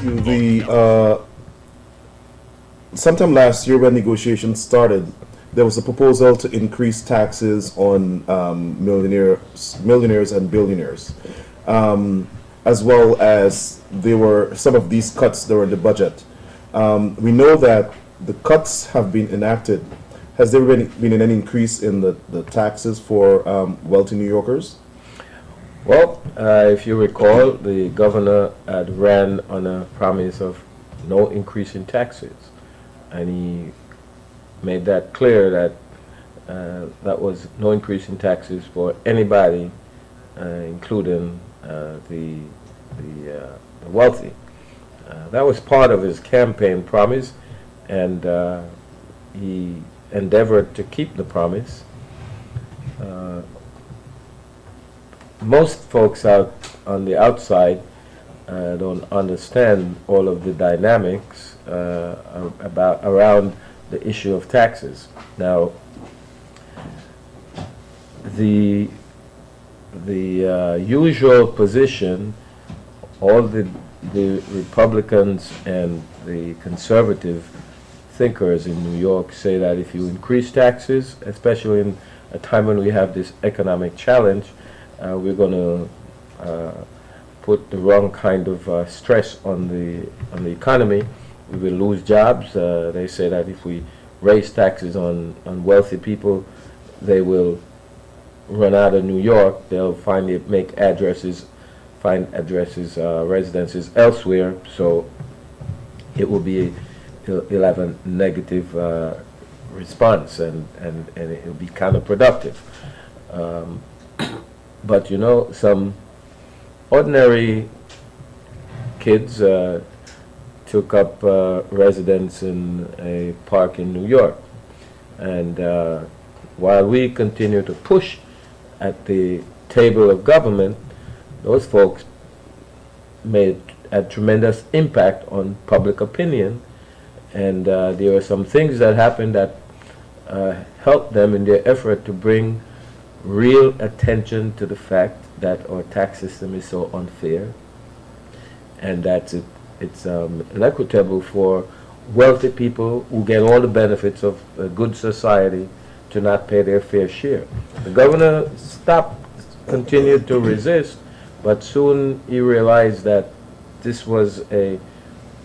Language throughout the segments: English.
you, sometime last year when negotiations started, there was a proposal to increase taxes on millionaires and billionaires, as well as there were some of these cuts that were in the budget. We know that the cuts have been enacted. Has there been any increase in the taxes for wealthy New Yorkers? Well, if you recall, the governor had ran on a promise of no increase in taxes, and he made that clear that that was no increase in taxes for anybody, including the wealthy. That was part of his campaign promise, and he endeavored to keep the promise. Most folks out on the outside don't understand all of the dynamics around the issue of taxes. Now, the usual position, all the Republicans and the conservative thinkers in New York say that if you increase taxes, especially in a time when we have this economic challenge, we're going to put the wrong kind of stress on the economy. We will lose jobs. They say that if we raise taxes on wealthy people, they will run out of New York. They'll finally find residences elsewhere. So it will be, it'll have a negative response, and it'll be counterproductive. But you know, some ordinary kids took up residence in a park in New York, and while we continue to push at the table of government, those folks made a tremendous impact on public opinion, and there are some things that happened that helped them in their effort to bring real attention to the fact that our tax system is so unfair, and that it's inequitable for wealthy people who get all the benefits of a good society to not pay their fair share. The governor continued to resist, but soon he realized that this was a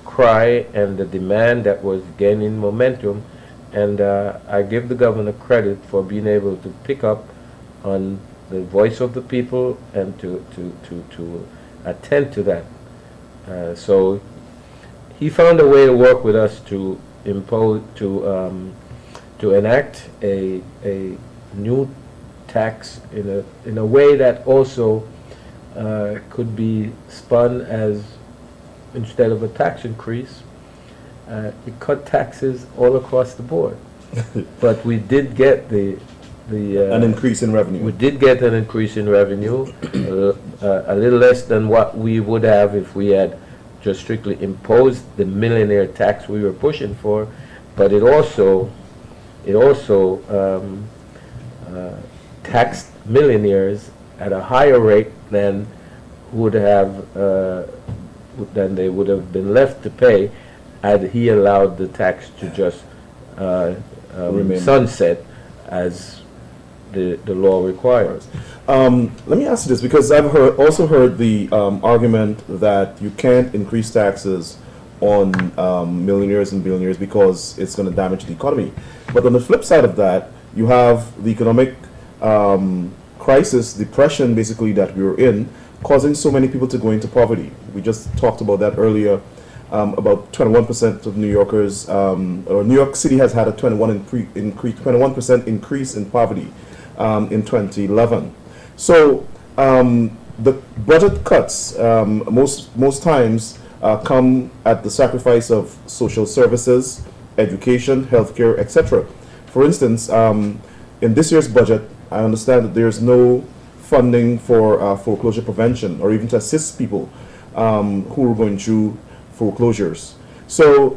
cry and a demand that was gaining momentum, and I give the governor credit for being able to pick up on the voice of the people and to attend to that. So he found a way to work with us to enact a new tax in a way that also could be spun as, instead of a tax increase, it cut taxes all across the board. But we did get an increase in revenue. We did get an increase in revenue, a little less than what we would have if we had just strictly imposed the millionaire tax we were pushing for, but it also taxed millionaires at a higher rate than they would have been left to pay had he allowed the tax to just sunset as the law requires. Let me ask you this, because I've also heard the argument that you can't increase taxes on millionaires and billionaires because it's going to damage the economy. But on the flip side of that, you have the economic crisis, depression basically that we were in, causing so many people to go into poverty. We just talked about that earlier. About 21% of New Yorkers, or New York City has had a 21% increase in poverty in 2011. So the budget cuts most times come at the sacrifice of social services, education, healthcare, etc. For instance, in this year's budget, I understand that there's no funding for foreclosure prevention or even to assist people who are going through foreclosures. So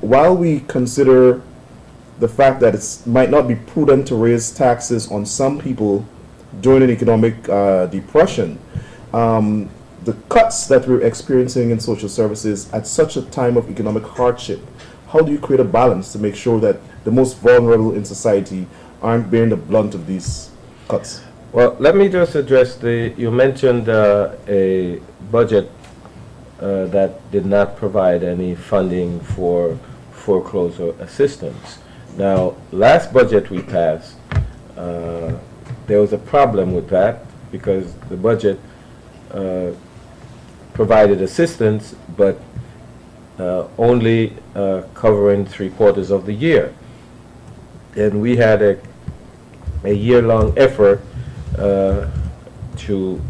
while we consider the fact that it might not be prudent to raise taxes on some people during an economic depression, the cuts that we're experiencing in social services at such a time of economic hardship, how do you create a balance to make sure that the most vulnerable in society aren't bearing the blunt of these cuts? Well, let me just address you mentioned a budget that did not provide any funding for foreclosure assistance. Now, last budget we passed, there was a problem with that because the budget provided assistance, but only covering 3/4 of the year. And we had a year-long effort to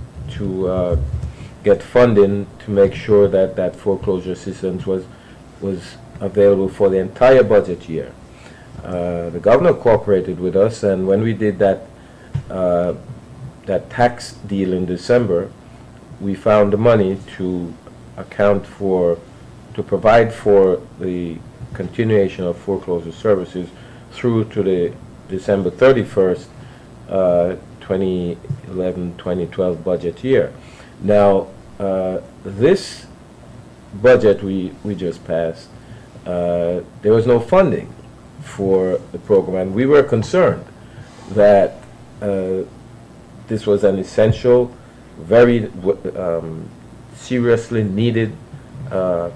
get funding to make sure that that foreclosure assistance was available for the entire budget year. The governor cooperated with us, and when we did that tax deal in December, we found the money to provide for the continuation of foreclosure services through to the December 31st, 2011-2012 budget year. Now, this budget we just passed, there was no funding for the program, and we were concerned that this was an essential, very seriously needed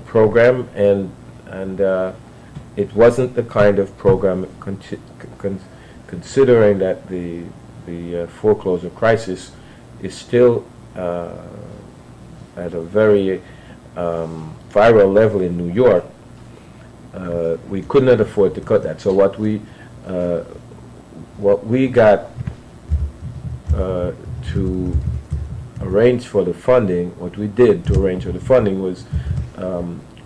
program, and it wasn't the kind of program considering that the foreclosure crisis is still at a very viral level in New York. We could not afford to cut that. So what we got to arrange for the funding, what we did to arrange for the funding was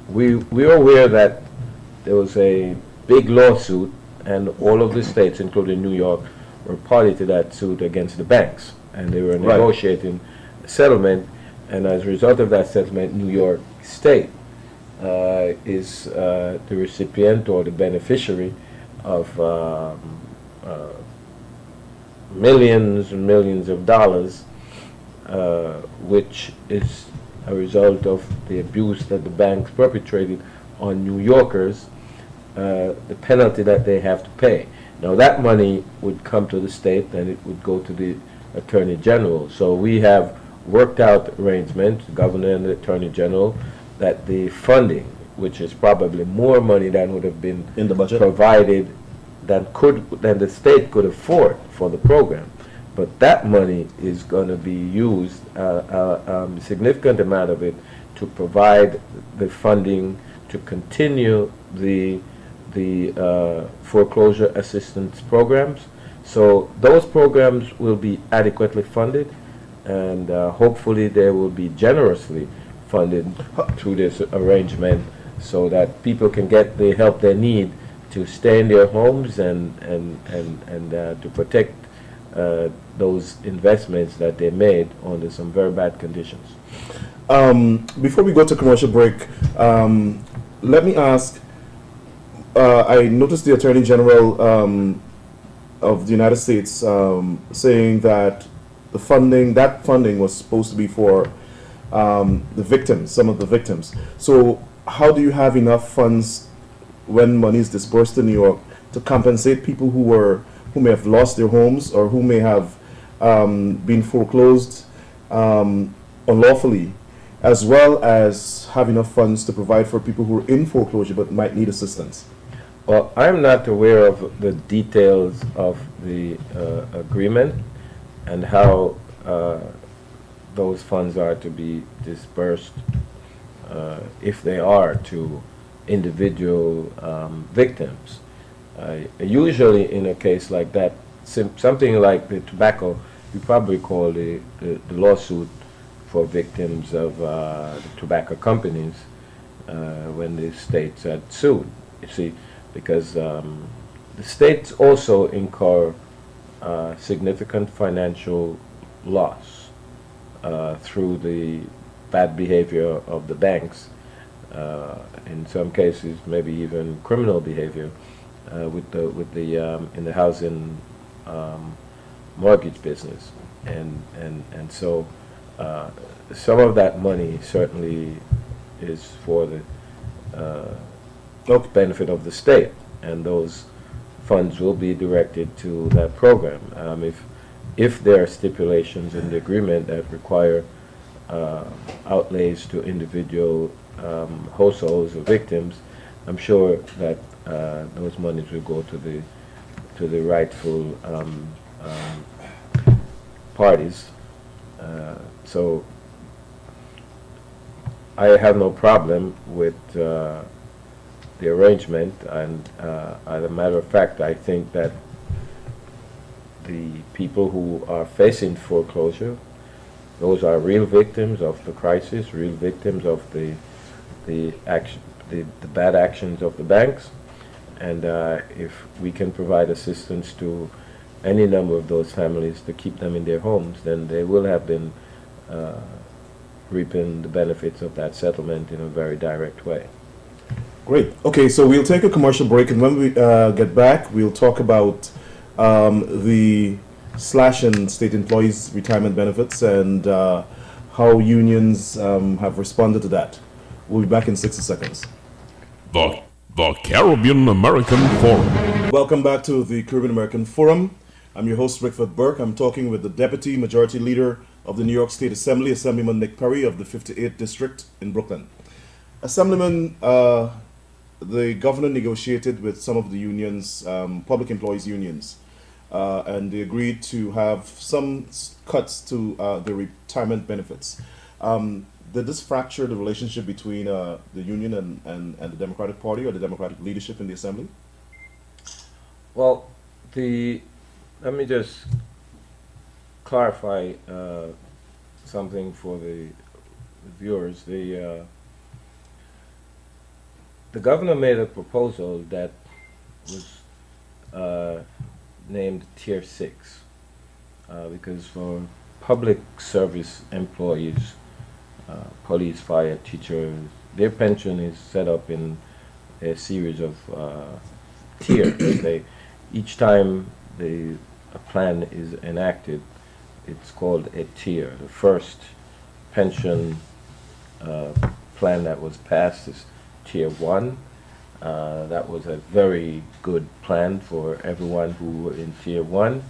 we were aware that there was a big lawsuit, and all of the states, including New York, were party to that suit against the banks, and they were negotiating a settlement. And as a result of that settlement, New York State is the recipient or the beneficiary of millions and millions of dollars, which is a result of the abuse that the banks perpetrated on New Yorkers, the penalty that they have to pay. Now that money would come to the state and it would go to the Attorney General. So we have worked out arrangements, the Governor and the Attorney General, that the funding, which is probably more money than would have been in the budget provided than the state could afford for the program. But that money is going to be used, a significant amount of it, to provide the funding to continue the foreclosure assistance programs. So those programs will be adequately funded, and hopefully they will be generously funded through this arrangement so that people can get the help they need to stay in their homes and to protect those investments that they made under some very bad conditions. Before we go to commercial break, let me ask, I noticed the Attorney General of the United States saying that that funding was supposed to be for the victims, some of the victims. So how do you have enough funds when money is dispersed in New York to compensate people who may have lost their homes or who may have been foreclosed unlawfully, as well as have enough funds to provide for people who are in foreclosure but might need assistance? Well, I'm not aware of the details of the agreement and how those funds are to be dispersed, if they are, to individual victims. Usually in a case like that, something like the tobacco, you probably call the lawsuit for victims of the tobacco companies when the states had sued. You see, because the states also incur significant financial loss through the bad behavior of the banks, in some cases maybe even criminal behavior in the housing mortgage business, and so Some of that money certainly is for the Okay. benefit of the state, and those funds will be directed to that program. If there are stipulations in the agreement that require outlays to individual households or victims, I'm sure that those monies will go to the rightful parties. So I have no problem with the arrangement, and as a matter of fact, I think that the people who are facing foreclosure, those are real victims of the crisis, real victims of the action, the bad actions of the banks, and if we can provide assistance to any number of those families to keep them in their homes, then they will have been reaping the benefits of that settlement in a very direct way. Great. Okay, so we'll take a commercial break, and when we get back, we'll talk about the slash in state employees' retirement benefits and how unions have responded to that. We'll be back in 60 seconds. The Caribbean American Forum. Welcome back to the Caribbean American Forum. I'm your host, Rickford Burk. I'm talking with the Deputy Majority Leader of the New York State Assembly, Assemblyman Nick Perry of the 58th District in Brooklyn. Assemblyman, the governor negotiated with some of the unions, public employees unions, and they agreed to have some cuts to the retirement benefits. Did this fracture the relationship between the union and the Democratic Party or the Democratic leadership in the Assembly? Well, let me just clarify something for the viewers. The governor made a proposal that was named Tier 6 because for public service employees, police, fire, teachers, their pension is set up in a series of tiers. Each time a plan is enacted, it's called a tier. The first pension plan that was passed is Tier 1. That was a very good plan for everyone who were in Tier 1,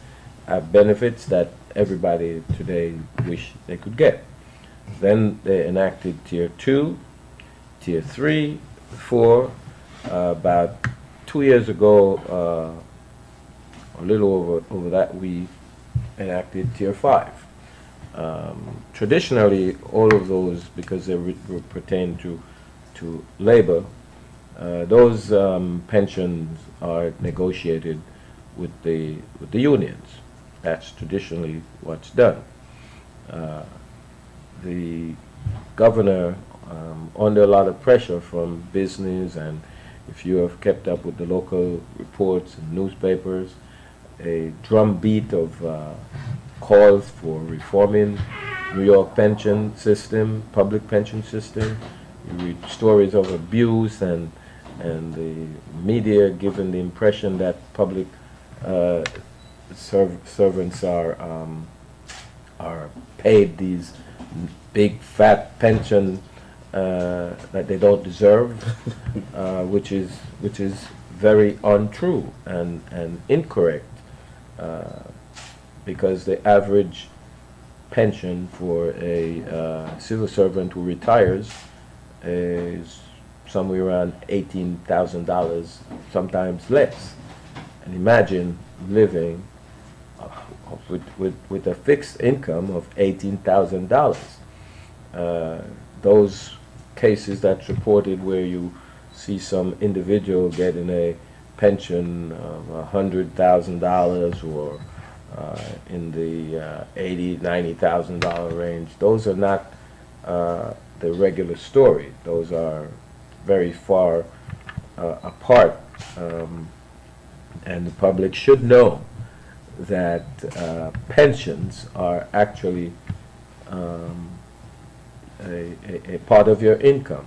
have benefits that everybody today wish they could get. Then they enacted Tier 2, Tier 3, 4. About 2 years ago, a little over that, we enacted Tier 5. Traditionally, all of those, because they pertain to labor, those pensions are negotiated with the unions. That's traditionally what's done. The governor, under a lot of pressure from business, and if you have kept up with the local reports and newspapers, a drumbeat of calls for reforming New York pension system, public pension system. You read stories of abuse and the media giving the impression that public servants are paid these big fat pension that they don't deserve, which is very untrue and incorrect, because the average pension for a civil servant who retires is somewhere around $18,000, sometimes less. And imagine living with a fixed income of $18,000. Those cases that's reported where you see some individual getting a pension of $100,000 or in the $80,000, $90,000 range, those are not the regular story. Those are very far apart, and the public should know that pensions are actually a part of your income.